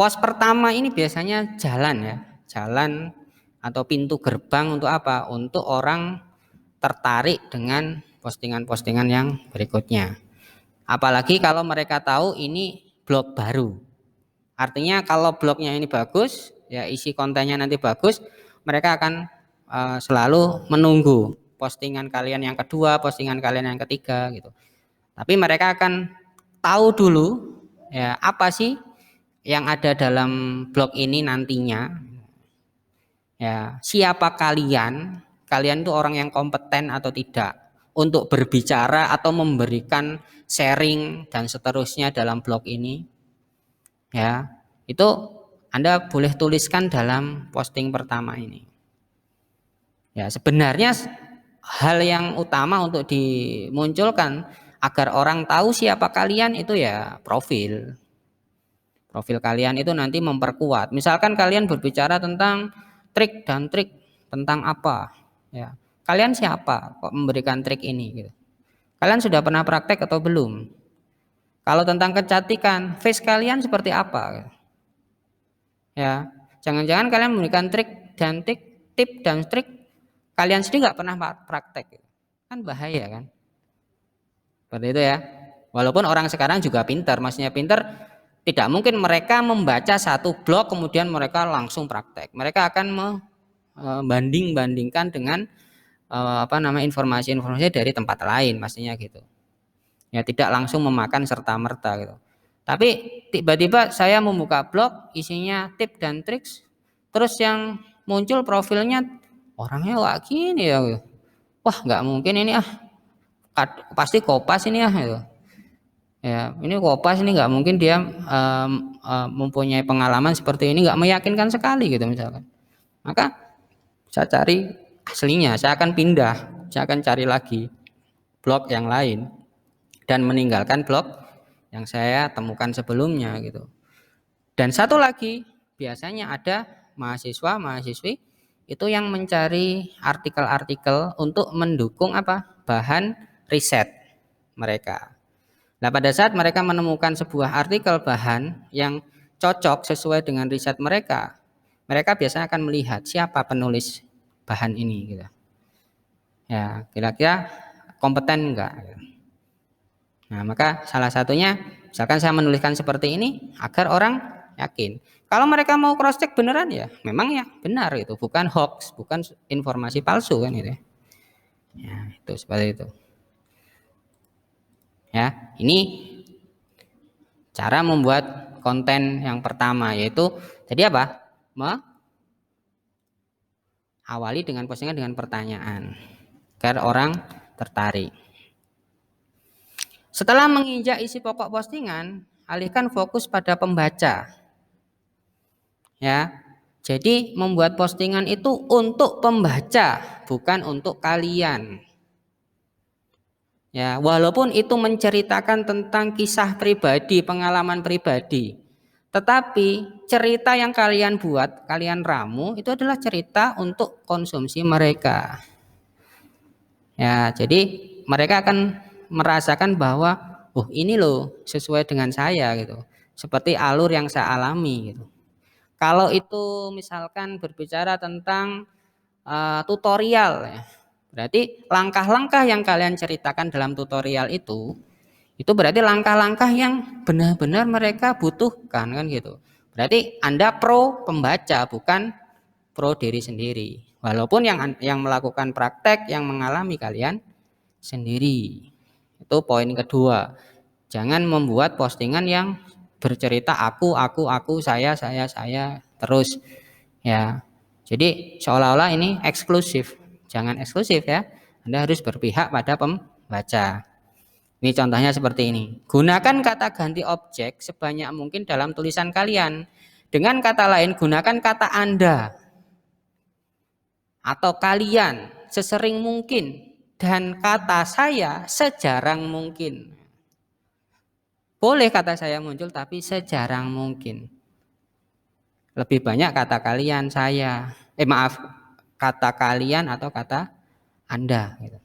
Pos pertama ini biasanya jalan ya, jalan atau pintu gerbang untuk apa? Untuk orang tertarik dengan postingan-postingan yang berikutnya. Apalagi kalau mereka tahu ini blog baru. Artinya kalau blognya ini bagus, ya isi kontennya nanti bagus, mereka akan selalu menunggu postingan kalian yang kedua, postingan kalian yang ketiga gitu. Tapi mereka akan tahu dulu ya apa sih yang ada dalam blog ini nantinya. Ya, siapa kalian? Kalian itu orang yang kompeten atau tidak untuk berbicara atau memberikan sharing dan seterusnya dalam blog ini. Ya, itu Anda boleh tuliskan dalam posting pertama ini. Ya, sebenarnya hal yang utama untuk dimunculkan agar orang tahu siapa kalian itu ya profil. Profil kalian itu nanti memperkuat. Misalkan kalian berbicara tentang trik dan trik tentang apa, ya. Kalian siapa kok memberikan trik ini gitu. Kalian sudah pernah praktek atau belum? Kalau tentang kecantikan, face kalian seperti apa? Ya, jangan-jangan kalian memberikan trik dan tip dan trik kalian sendiri nggak pernah praktek, kan bahaya kan? Seperti itu ya. Walaupun orang sekarang juga pintar, maksudnya pintar, tidak mungkin mereka membaca satu blog kemudian mereka langsung praktek. Mereka akan membanding-bandingkan dengan informasi-informasi dari tempat lain, pastinya gitu. Ya tidak langsung memakan serta merta gitu. Tapi tiba-tiba saya membuka blog isinya tip dan triks, terus yang muncul profilnya orangnya wah gini ya, wah nggak mungkin ini pasti kopas ini gitu. Ya ini kopas ini nggak mungkin dia mempunyai pengalaman seperti ini, nggak meyakinkan sekali gitu misalkan. Maka saya cari aslinya, saya akan pindah, saya akan cari lagi blog yang lain dan meninggalkan blog yang saya temukan sebelumnya gitu. Dan satu lagi, biasanya ada mahasiswa, mahasiswi itu yang mencari artikel-artikel untuk mendukung apa? Bahan riset mereka. Nah, pada saat mereka menemukan sebuah artikel bahan yang cocok sesuai dengan riset mereka, mereka biasanya akan melihat siapa penulis bahan ini gitu. Ya, kira-kira kompeten enggak? Nah, maka salah satunya misalkan saya menuliskan seperti ini agar orang yakin. Kalau mereka mau cross check beneran ya, memang ya benar itu, bukan hoax, bukan informasi palsu kan itu. Ya, itu seperti itu. Ya, ini cara membuat konten yang pertama yaitu jadi apa? Awali dengan postingan dengan pertanyaan agar orang tertarik. Setelah menginjak isi pokok postingan, alihkan fokus pada pembaca. Ya. Jadi membuat postingan itu untuk pembaca, bukan untuk kalian. Ya, walaupun itu menceritakan tentang kisah pribadi, pengalaman pribadi. Tetapi cerita yang kalian buat, kalian ramu itu adalah cerita untuk konsumsi mereka. Ya, jadi mereka akan merasakan bahwa, oh ini loh sesuai dengan saya gitu. Seperti alur yang saya alami gitu. Kalau itu misalkan berbicara tentang tutorial ya, berarti langkah-langkah yang kalian ceritakan dalam tutorial itu berarti langkah-langkah yang benar-benar mereka butuhkan kan gitu. Berarti Anda pro pembaca bukan pro diri sendiri. Walaupun yang melakukan praktek yang mengalami kalian sendiri. Itu poin kedua. Jangan membuat postingan yang bercerita aku, saya terus ya. Jadi seolah-olah ini eksklusif. Jangan eksklusif ya. Anda harus berpihak pada pembaca. Ini contohnya seperti ini. Gunakan kata ganti objek sebanyak mungkin dalam tulisan kalian. Dengan kata lain, gunakan kata Anda atau kalian sesering mungkin dan kata saya sejarang mungkin. Boleh kata saya muncul tapi sejarang mungkin. Lebih banyak kata kalian, saya. Kata kalian atau kata Anda gitu.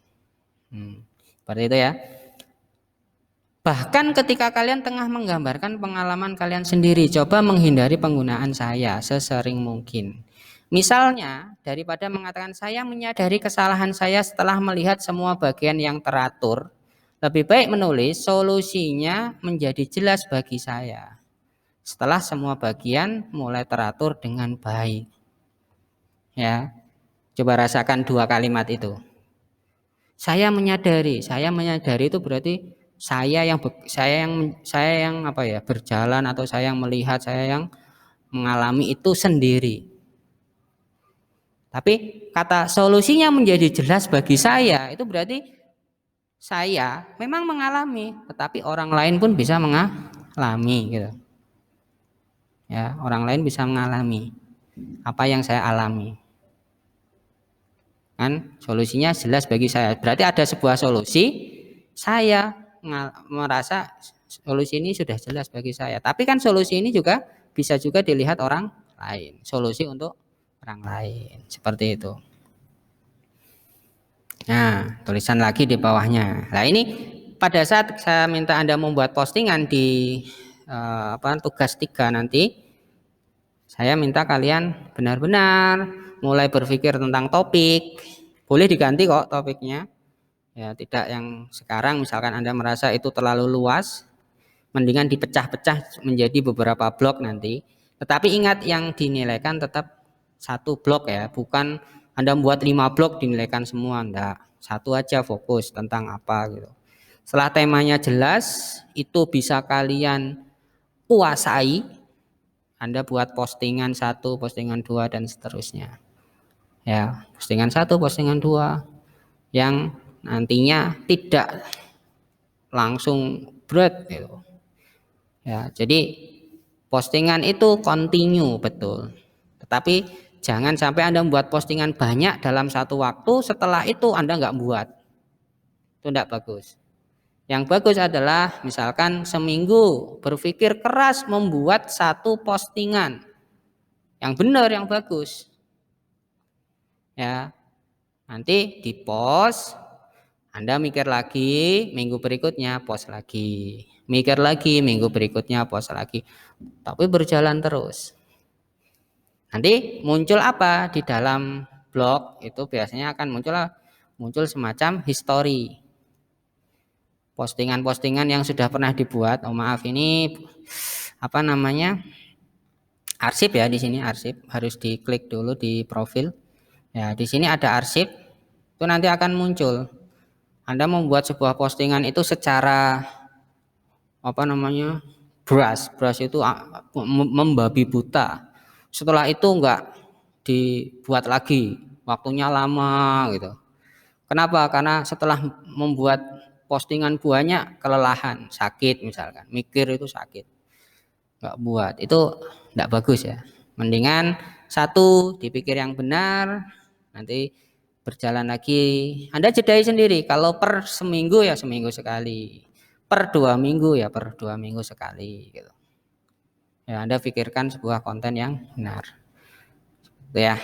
Seperti itu ya. Bahkan ketika kalian tengah menggambarkan pengalaman kalian sendiri, coba menghindari penggunaan saya sesering mungkin. Misalnya, daripada mengatakan saya menyadari kesalahan saya setelah melihat semua bagian yang teratur, lebih baik menulis solusinya menjadi jelas bagi saya. Setelah semua bagian mulai teratur dengan baik. Ya, coba rasakan dua kalimat itu. Saya menyadari itu berarti saya yang apa ya, berjalan atau saya yang melihat, saya yang mengalami itu sendiri. Tapi kata solusinya menjadi jelas bagi saya itu berarti saya memang mengalami, tetapi orang lain pun bisa mengalami gitu. Ya, orang lain bisa mengalami apa yang saya alami. Kan solusinya jelas bagi saya. Berarti ada sebuah solusi, saya merasa solusi ini sudah jelas bagi saya. Tapi kan solusi ini juga bisa juga dilihat orang lain. Solusi untuk orang lain. Seperti itu. Nah, tulisan lagi di bawahnya. Nah, ini pada saat saya minta Anda membuat postingan di tugas 3 nanti, saya minta kalian benar-benar mulai berpikir tentang topik. Boleh diganti kok topiknya. Ya, tidak yang sekarang misalkan Anda merasa itu terlalu luas, mendingan dipecah-pecah menjadi beberapa blok nanti. Tetapi ingat yang dinilaikan tetap satu blok ya, bukan Anda membuat 5 blok dinilaikan semua, enggak. Satu aja fokus tentang apa gitu. Setelah temanya jelas, itu bisa kalian kuasai. Anda buat postingan 1, postingan 2 dan seterusnya. Ya, postingan 1, postingan 2 yang nantinya tidak langsung berat gitu. Ya, jadi postingan itu continue betul. Tetapi jangan sampai Anda membuat postingan banyak dalam satu waktu, setelah itu Anda nggak buat. Itu tidak bagus. Yang bagus adalah misalkan seminggu berpikir keras membuat satu postingan yang benar, yang bagus. Ya, nanti di post, Anda mikir lagi, minggu berikutnya post lagi. Mikir lagi, minggu berikutnya post lagi. Tapi berjalan terus. Nanti muncul apa di dalam blog itu biasanya akan muncul semacam history. Postingan-postingan yang sudah pernah dibuat. Oh maaf, ini apa namanya? Arsip ya, di sini arsip, harus diklik dulu di profil. Ya, di sini ada arsip. Itu nanti akan muncul. Anda membuat sebuah postingan itu secara apa namanya? Brush itu membabi buta. Setelah itu enggak dibuat lagi, waktunya lama gitu. Kenapa? Karena setelah membuat postingan banyak kelelahan, sakit misalkan, mikir itu sakit, enggak buat, itu enggak bagus ya. Mendingan satu dipikir yang benar, nanti berjalan lagi. Anda jedai sendiri. Kalau per seminggu ya seminggu sekali, per 2 minggu ya per 2 minggu sekali gitu. Ya, Anda pikirkan sebuah konten yang benar. Gitu ya.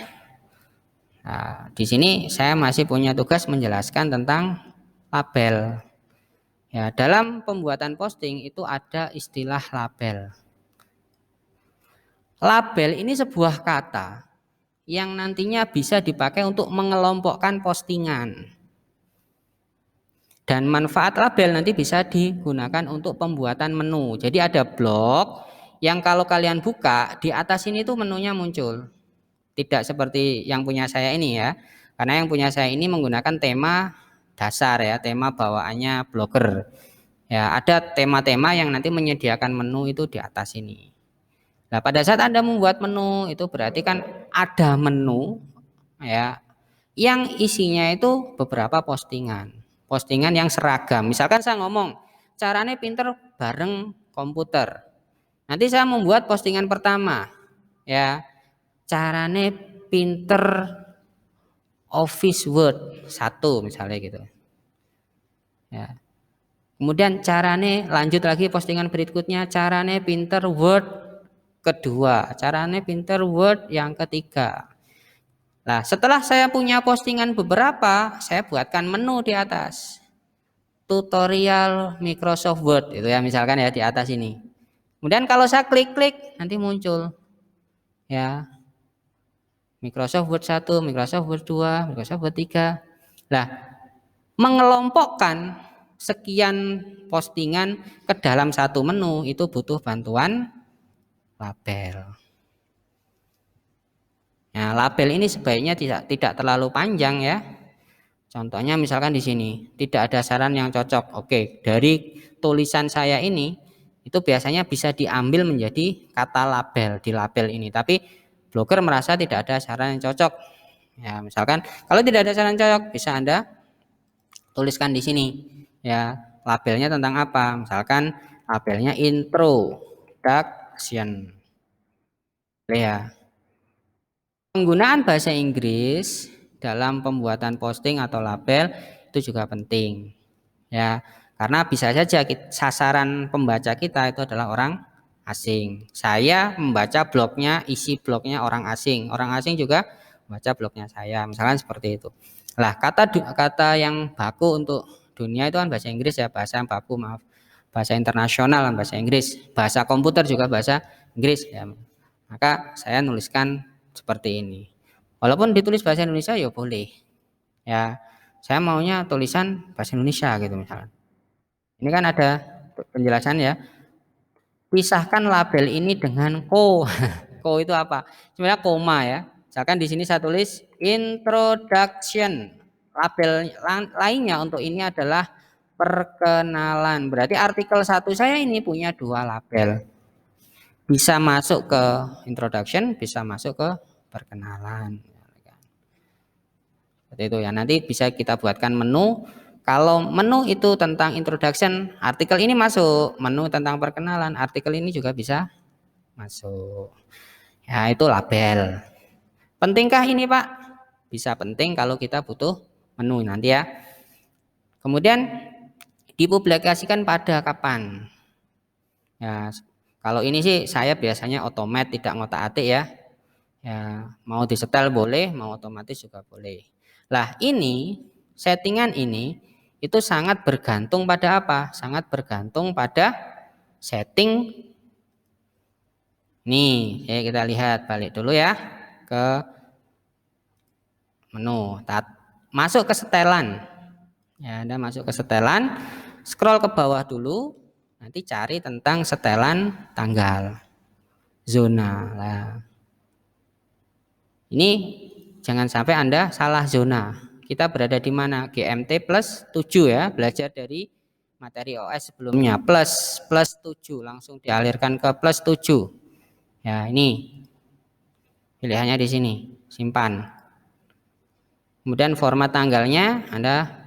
Nah, di sini saya masih punya tugas menjelaskan tentang label. Ya, dalam pembuatan posting itu ada istilah label. Label ini sebuah kata yang nantinya bisa dipakai untuk mengelompokkan postingan. Dan manfaat label nanti bisa digunakan untuk pembuatan menu. Jadi ada blog yang kalau kalian buka di atas ini tuh menunya muncul. Tidak seperti yang punya saya ini ya. Karena yang punya saya ini menggunakan tema dasar ya, tema bawaannya blogger. Ya, ada tema-tema yang nanti menyediakan menu itu di atas ini. Nah, pada saat Anda membuat menu itu berarti kan ada menu ya yang isinya itu beberapa postingan. Postingan yang seragam. Misalkan saya ngomong, caranya pinter bareng komputer. Nanti saya membuat postingan pertama ya, caranya pinter Office Word 1 misalnya gitu. Ya. Kemudian caranya lanjut lagi postingan berikutnya, caranya pinter Word kedua, caranya pinter Word yang ketiga. Nah, setelah saya punya postingan beberapa, saya buatkan menu di atas. tutorial Microsoft Word itu ya, misalkan ya di atas ini. Kemudian kalau saya klik-klik nanti muncul ya Microsoft Word 1, Microsoft Word 2, Microsoft Word 3. Nah, mengelompokkan sekian postingan ke dalam satu menu itu butuh bantuan label. Nah, label ini sebaiknya tidak terlalu panjang ya. Contohnya misalkan di sini tidak ada saran yang cocok. Oke, dari tulisan saya ini itu biasanya bisa diambil menjadi kata label di label ini. Tapi blogger merasa tidak ada saran yang cocok. Ya, misalkan kalau tidak ada saran cocok bisa Anda tuliskan di sini. Ya, labelnya tentang apa? Misalkan labelnya introduction. Ya, penggunaan bahasa Inggris dalam pembuatan posting atau label itu juga penting. Ya, karena bisa saja sasaran pembaca kita itu adalah orang asing. Saya membaca blognya, isi blognya orang asing juga membaca blognya saya, misalkan seperti itu. Lah, kata yang baku untuk dunia itu kan bahasa Inggris ya, bahasa yang baku, maaf, bahasa internasional kan bahasa Inggris, bahasa komputer juga bahasa Inggris ya. Maka saya nuliskan seperti ini. Walaupun ditulis bahasa Indonesia ya boleh. Ya, saya maunya tulisan bahasa Indonesia gitu misalnya. Ini kan ada penjelasan ya. Pisahkan label ini dengan ko. Ko itu apa? Sebenarnya koma ya. Misalkan di sini saya tulis introduction. Label lainnya untuk ini adalah perkenalan. Berarti artikel satu saya ini punya dua label. Bisa masuk ke introduction, bisa masuk ke perkenalan. Seperti itu ya. Nanti bisa kita buatkan menu. Kalau menu itu tentang introduction, artikel ini masuk. Menu tentang perkenalan, artikel ini juga bisa masuk. Ya, itu label. Pentingkah ini, Pak? Bisa penting kalau kita butuh menu nanti ya. Kemudian dipublikasikan pada kapan? Ya, kalau ini sih saya biasanya otomat, tidak ngotak-atik ya. Ya, mau disetel boleh, mau otomatis juga boleh. Lah, ini settingan ini itu sangat bergantung pada apa? Sangat bergantung pada setting. Nih, kita lihat balik dulu ya ke menu. Masuk ke setelan. Ya, Anda masuk ke setelan, scroll ke bawah dulu, nanti cari tentang setelan tanggal, zona. Nah, ini jangan sampai Anda salah zona. Kita berada di mana? GMT plus 7 ya, belajar dari materi OS sebelumnya. Plus 7, langsung dialirkan ke plus 7. Ya, ini pilihannya di sini, simpan. Kemudian format tanggalnya Anda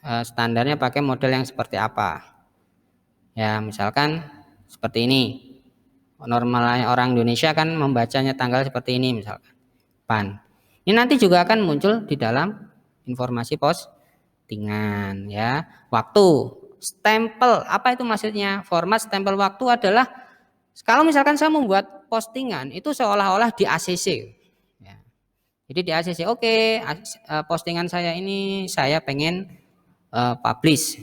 standarnya pakai model yang seperti apa. Ya, misalkan seperti ini. Normalnya orang Indonesia kan membacanya tanggal seperti ini misalkan. Pan. Ini nanti juga akan muncul di dalam informasi postingan ya. Waktu, stempel, apa itu maksudnya? Format stempel waktu adalah kalau misalkan saya membuat postingan itu seolah-olah di ACC. Ya. Jadi di ACC, oke, postingan saya ini saya pengen publish.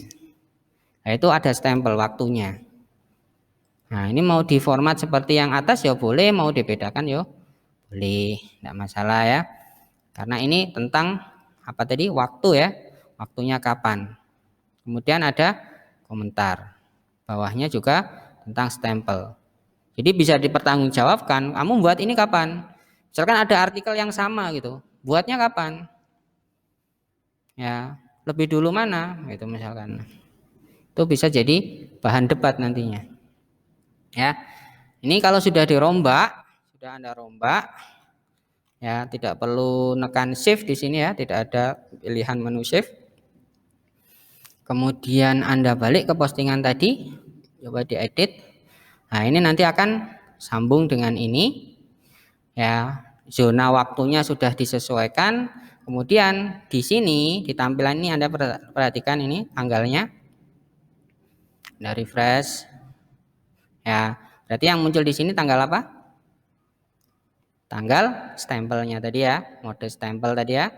Nah, itu ada stempel waktunya. Nah, ini mau di format seperti yang atas ya boleh, mau dibedakan ya boleh, tidak masalah ya. Karena ini tentang apa tadi? Waktu ya. Waktunya kapan. Kemudian ada komentar. Bawahnya juga tentang stempel. Jadi bisa dipertanggungjawabkan, kamu buat ini kapan? Misalkan ada artikel yang sama gitu. Buatnya kapan? Ya, lebih dulu mana? Gitu misalkan. Itu bisa jadi bahan debat nantinya. Ya. Ini kalau sudah dirombak, sudah Anda rombak, ya tidak perlu nekan shift di sini ya, tidak ada pilihan menu shift. Kemudian Anda balik ke postingan tadi, coba diedit. Nah, ini nanti akan sambung dengan ini. Ya, zona waktunya sudah disesuaikan. Kemudian di sini di tampilan ini Anda perhatikan ini tanggalnya. Anda refresh. Ya, berarti yang muncul di sini tanggal apa? Tanggal stempelnya tadi ya, mode stempel tadi ya.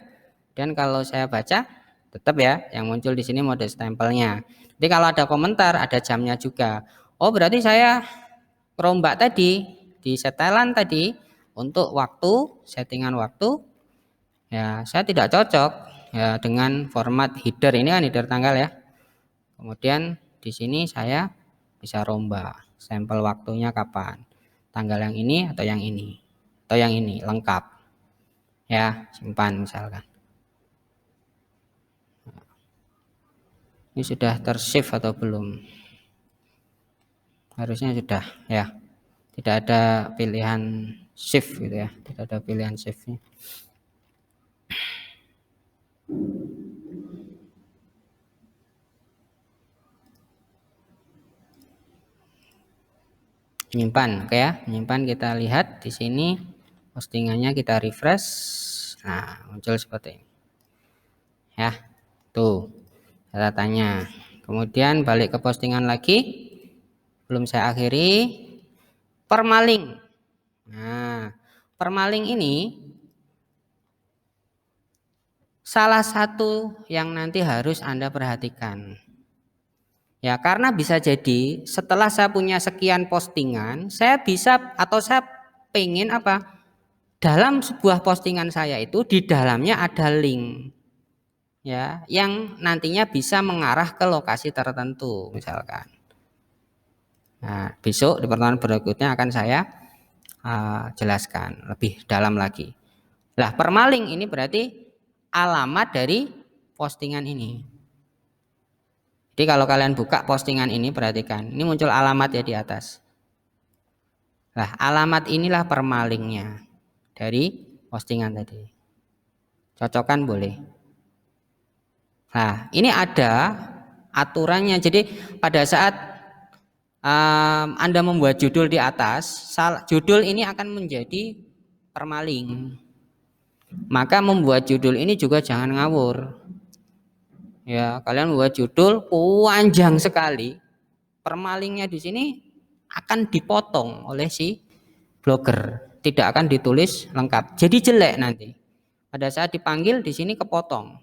Dan kalau saya baca Tetap ya, yang muncul di sini mode stempelnya. Jadi kalau ada komentar, ada jamnya juga. Oh, berarti saya rombak tadi di setelan tadi untuk waktu, settingan waktu, ya saya tidak cocok ya dengan format header. Ini kan header tanggal ya. Kemudian di sini saya bisa rombak sampel waktunya kapan, tanggal yang ini atau yang ini, atau yang ini lengkap ya, simpan misalkan. Ini sudah tersave atau belum? Harusnya sudah ya, tidak ada pilihan shift gitu ya, tidak ada pilihan shiftnya. Menyimpan, oke ya, menyimpan. Kita lihat di sini postingannya, kita refresh, nah muncul seperti ini ya, tuh catatannya. Kemudian balik ke postingan lagi, belum saya akhiri, permaling. Nah, permaling ini salah satu yang nanti harus Anda perhatikan. Ya, karena bisa jadi setelah saya punya sekian postingan, saya bisa atau saya pengen apa? Dalam sebuah postingan saya itu di dalamnya ada link ya yang nantinya bisa mengarah ke lokasi tertentu misalkan. Nah, besok di pertemuan berikutnya akan saya jelaskan lebih dalam lagi. Lah, permaling ini berarti alamat dari postingan ini. Jadi kalau kalian buka postingan ini, perhatikan, ini muncul alamat ya di atas. Nah, alamat inilah permalingnya dari postingan tadi. Cocokkan boleh. Nah, ini ada aturannya. Jadi pada saat Anda membuat judul di atas, judul ini akan menjadi permaling. Maka membuat judul ini juga jangan ngawur. Ya, kalian membuat judul panjang sekali, permalingnya di sini akan dipotong oleh si blogger, tidak akan ditulis lengkap. Jadi jelek nanti. Pada saat dipanggil di sini kepotong.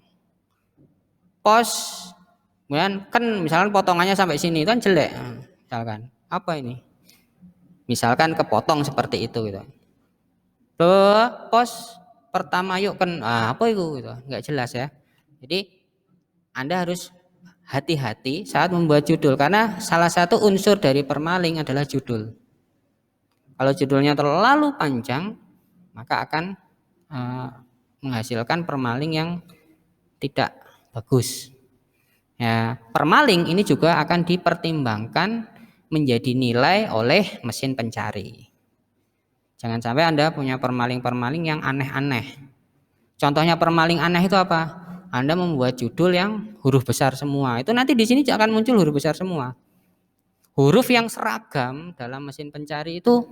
Post, kemudian kan misalkan potongannya sampai sini kan jelek. Misalkan apa ini? Misalkan kepotong seperti itu gitu. Post pertama yuk kan apa itu gitu. Enggak jelas ya. Jadi Anda harus hati-hati saat membuat judul karena salah satu unsur dari permaling adalah judul. Kalau judulnya terlalu panjang, maka akan menghasilkan permaling yang tidak bagus. Ya, permaling ini juga akan dipertimbangkan menjadi nilai oleh mesin pencari. Jangan sampai Anda punya permaling-permaling yang aneh-aneh. Contohnya permaling aneh itu apa? Anda membuat judul yang huruf besar semua. Itu nanti di sini akan muncul huruf besar semua. Huruf yang seragam dalam mesin pencari itu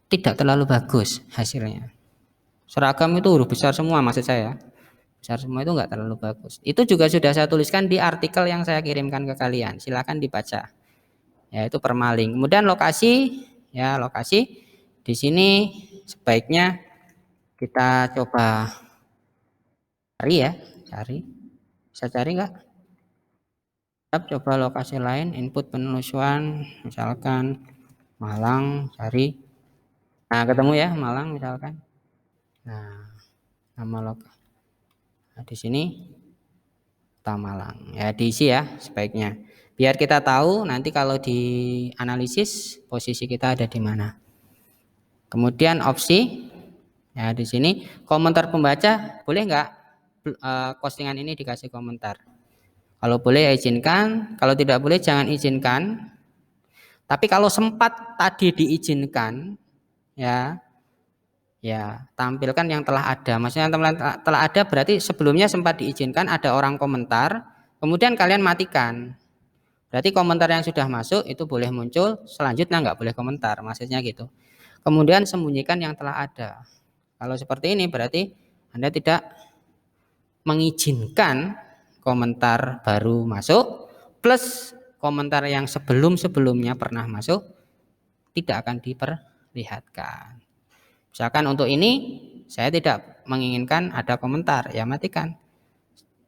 tidak terlalu bagus hasilnya. Seragam itu huruf besar semua maksud saya. Besar semua itu enggak terlalu bagus. Itu juga sudah saya tuliskan di artikel yang saya kirimkan ke kalian. Silakan dibaca. Ya, itu permaling. Kemudian lokasi, ya lokasi di sini sebaiknya kita coba cari ya, cari. Bisa cari enggak? Coba lokasi lain, input penelusuran, misalkan Malang, cari. Nah, ketemu ya Malang misalkan. Nah, nama lokasi. Nah, di sini Kota Malang. Ya, diisi ya sebaiknya. Biar kita tahu nanti kalau di analisis posisi kita ada di mana. Kemudian opsi. Ya, di sini komentar pembaca boleh nggak postingan ini dikasih komentar? Kalau boleh izinkan, kalau tidak boleh jangan izinkan. Tapi kalau sempat tadi diizinkan, ya, ya tampilkan yang telah ada. Maksudnya telah ada berarti sebelumnya sempat diizinkan ada orang komentar, kemudian kalian matikan. Berarti komentar yang sudah masuk itu boleh muncul, selanjutnya nggak boleh komentar, maksudnya gitu. Kemudian sembunyikan yang telah ada. Kalau seperti ini berarti Anda tidak mengizinkan komentar baru masuk, plus komentar yang sebelum-sebelumnya pernah masuk tidak akan diperlihatkan. Misalkan untuk ini saya tidak menginginkan ada komentar, ya matikan.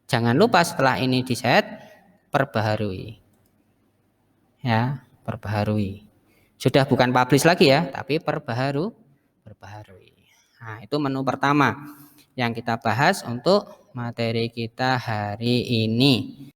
Jangan lupa setelah ini di-set, perbaharui. Ya, perbaharui. Sudah bukan publish lagi ya, tapi perbaharui. Nah, itu menu pertama yang kita bahas untuk materi kita hari ini.